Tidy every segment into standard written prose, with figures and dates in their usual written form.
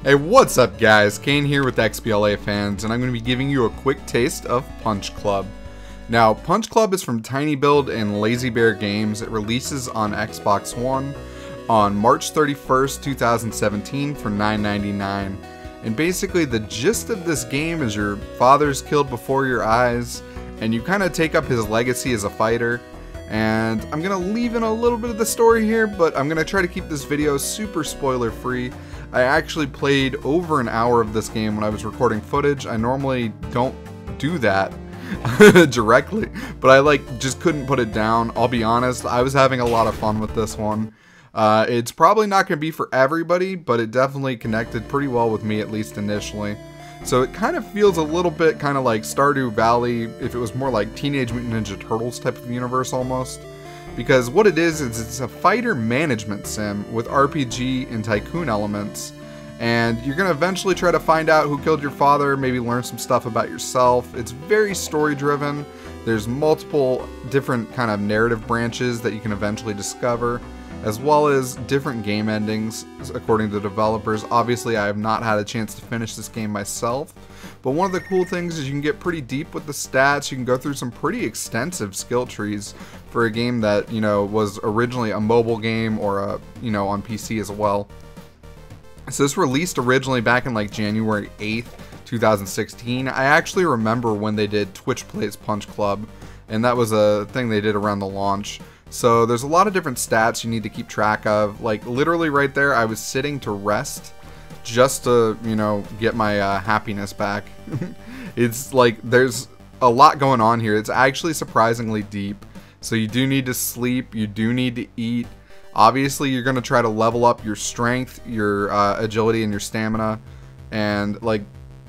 Hey, what's up guys? Cain here with XBLA fans, and I'm going to be giving you a quick taste of Punch Club. Now, Punch Club is from Tiny Build and Lazy Bear Games. It releases on Xbox One on March 31st, 2017 for $9.99. And basically the gist of this game is your father's killed before your eyes, and you kind of take up his legacy as a fighter. And I'm going to leave in a little bit of the story here, but I'm going to try to keep this video super spoiler free. I actually played over an hour of this game when I was recording footage. I normally don't do that directly, but I just couldn't put it down. I'll be honest, I was having a lot of fun with this one. It's probably not going to be for everybody, but it definitely connected pretty well with me, at least initially. So it kind of feels a little bit kind of like Stardew Valley if it was more like Teenage Mutant Ninja Turtles type of universe almost. Because what it is it's a fighter management sim with RPG and tycoon elements. And you're going to eventually try to find out who killed your father, maybe learn some stuff about yourself. It's very story driven. There's multiple different kind of narrative branches that you can eventually discover, as well as different game endings according to the developers. Obviously I have not had a chance to finish this game myself, but one of the cool things is you can get pretty deep with the stats. You can go through some pretty extensive skill trees for a game that, you know, was originally a mobile game or a, you know, on PC as well. So this released originally back in like January 8th, 2016. I actually remember when they did Twitch Plays Punch Club, and that was a thing they did around the launch. So there's a lot of different stats you need to keep track of. Like literally right there, I was sitting to rest just to, you know, get my happiness back. It's like there's a lot going on here. It's actually surprisingly deep. So you do need to sleep, you do need to eat. Obviously you're going to try to level up your strength, your agility, and your stamina. And like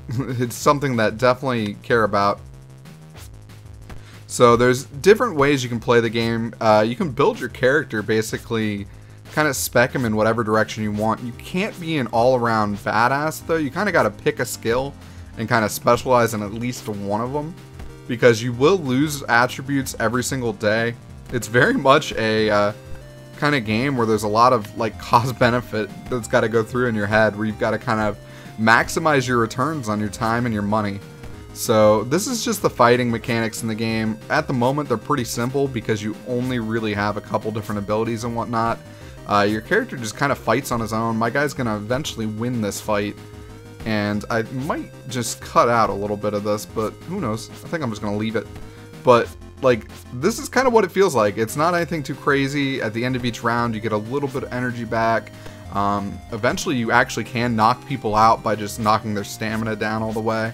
it's something that definitely care about. So there's different ways you can play the game. You can build your character, basically kind of spec him in whatever direction you want. You can't be an all-around badass though. You kind of got to pick a skill and kind of specialize in at least one of them, because you will lose attributes every single day. It's very much a kind of game where there's a lot of like cost benefit that's got to go through in your head, where you've got to kind of maximize your returns on your time and your money. So this is just the fighting mechanics in the game. At the moment they're pretty simple because you only really have a couple different abilities and whatnot. Your character just kind of fights on his own. My guy's gonna eventually win this fight, and I might just cut out a little bit of this, but who knows. I think I'm just gonna leave it. But like, this is kind of what it feels like. It's not anything too crazy. At the end of each round you get a little bit of energy back. Eventually you actually can knock people out by just knocking their stamina down all the way.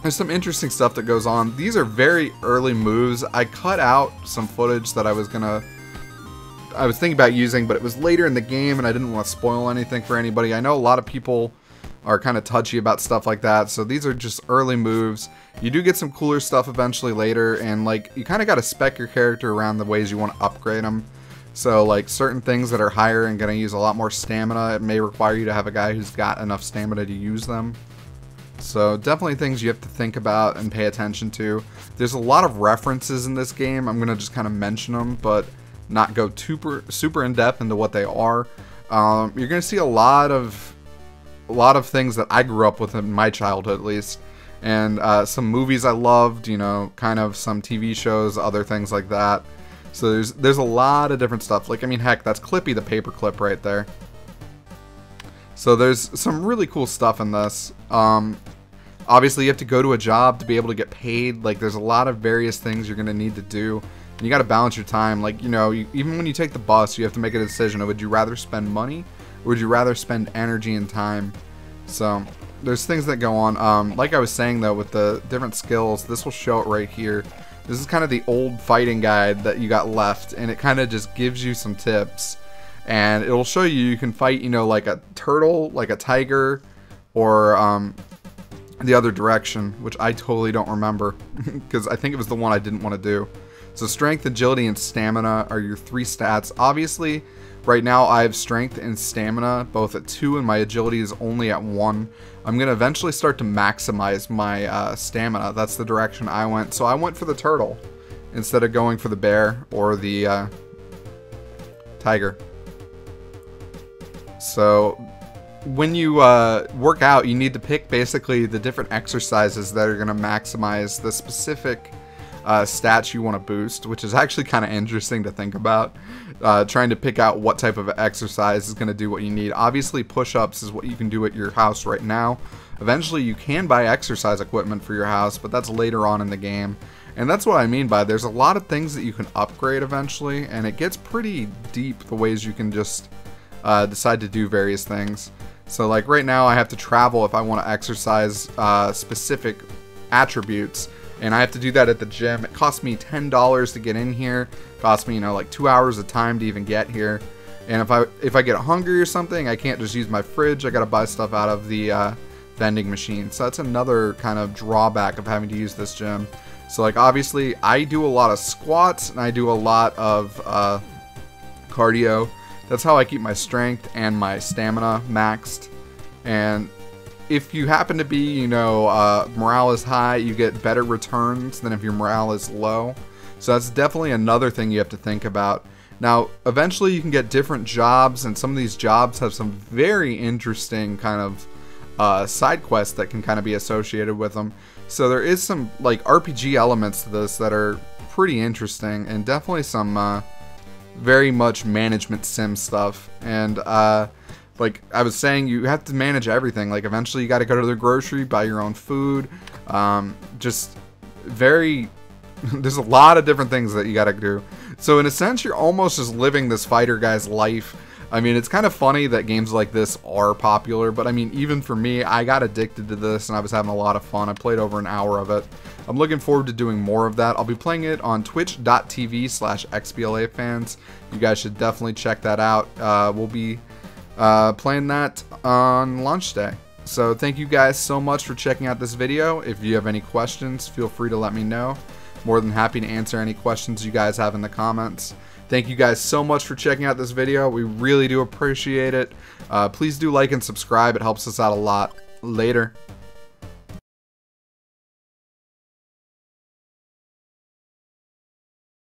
There's some interesting stuff that goes on. These are very early moves. I cut out some footage that I was thinking about using, but it was later in the game and I didn't want to spoil anything for anybody. I know a lot of people are kind of touchy about stuff like that, so these are just early moves. You do get some cooler stuff eventually later, and like you kind of got to spec your character around the ways you want to upgrade them. So like certain things that are higher and going to use a lot more stamina, it may require you to have a guy who's got enough stamina to use them. So definitely things you have to think about and pay attention to. There's a lot of references in this game. I'm going to just kind of mention them, but not go super in depth into what they are. You're going to see a lot of things that I grew up with in my childhood, at least. And some movies I loved, you know, kind of some TV shows, other things like that. So there's a lot of different stuff. Like, I mean, heck, that's Clippy the paperclip right there. So there's some really cool stuff in this. Obviously you have to go to a job to be able to get paid. Like, there's a lot of various things you're going to need to do. And you got to balance your time. Like, you know, even when you take the bus, you have to make a decision of, would you rather spend money or would you rather spend energy and time? So there's things that go on. Like I was saying though, with the different skills, this will show it right here. This is kind of the old fighting guide that you got left, and it kind of just gives you some tips. And it'll show you can fight, you know, like a turtle, like a tiger, or the other direction, which I totally don't remember because I think it was the one I didn't want to do. So strength, agility, and stamina are your three stats. Obviously, right now I have strength and stamina both at 2, and my agility is only at 1. I'm going to eventually start to maximize my stamina. That's the direction I went. So I went for the turtle instead of going for the bear or the tiger. So when you work out, you need to pick basically the different exercises that are going to maximize the specific stats you want to boost, which is actually kind of interesting to think about. Trying to pick out what type of exercise is going to do what you need. Obviously, push-ups is what you can do at your house right now. Eventually, you can buy exercise equipment for your house, but that's later on in the game. And that's what I mean by there's a lot of things that you can upgrade eventually, and it gets pretty deep the ways you can just decide to do various things. So like right now I have to travel if I want to exercise specific attributes, and I have to do that at the gym. It costs me $10 to get in here. It costs me, you know, like 2 hours of time to even get here. And if I get hungry or something, I can't just use my fridge. I gotta buy stuff out of the vending machine. So that's another kind of drawback of having to use this gym. So like obviously I do a lot of squats and I do a lot of cardio. That's how I keep my strength and my stamina maxed. And if you happen to be, you know, morale is high, you get better returns than if your morale is low. So that's definitely another thing you have to think about. Now, eventually you can get different jobs, and some of these jobs have some very interesting kind of side quests that can kind of be associated with them. So there is some like RPG elements to this that are pretty interesting, and definitely some very much management sim stuff. And like I was saying, you have to manage everything. Like eventually you got to go to the grocery, buy your own food. Just very there's a lot of different things that you got to do. So in a sense, you're almost just living this fighter guy's life. I mean, it's kind of funny that games like this are popular, but I mean, even for me, I got addicted to this and I was having a lot of fun. I played over an hour of it. I'm looking forward to doing more of that. I'll be playing it on twitch.tv/xblafans. You guys should definitely check that out. We'll be playing that on launch day. So thank you guys so much for checking out this video. If you have any questions, feel free to let me know. More than happy to answer any questions you guys have in the comments. Thank you guys so much for checking out this video. We really do appreciate it. Please do like and subscribe. It helps us out a lot. Later.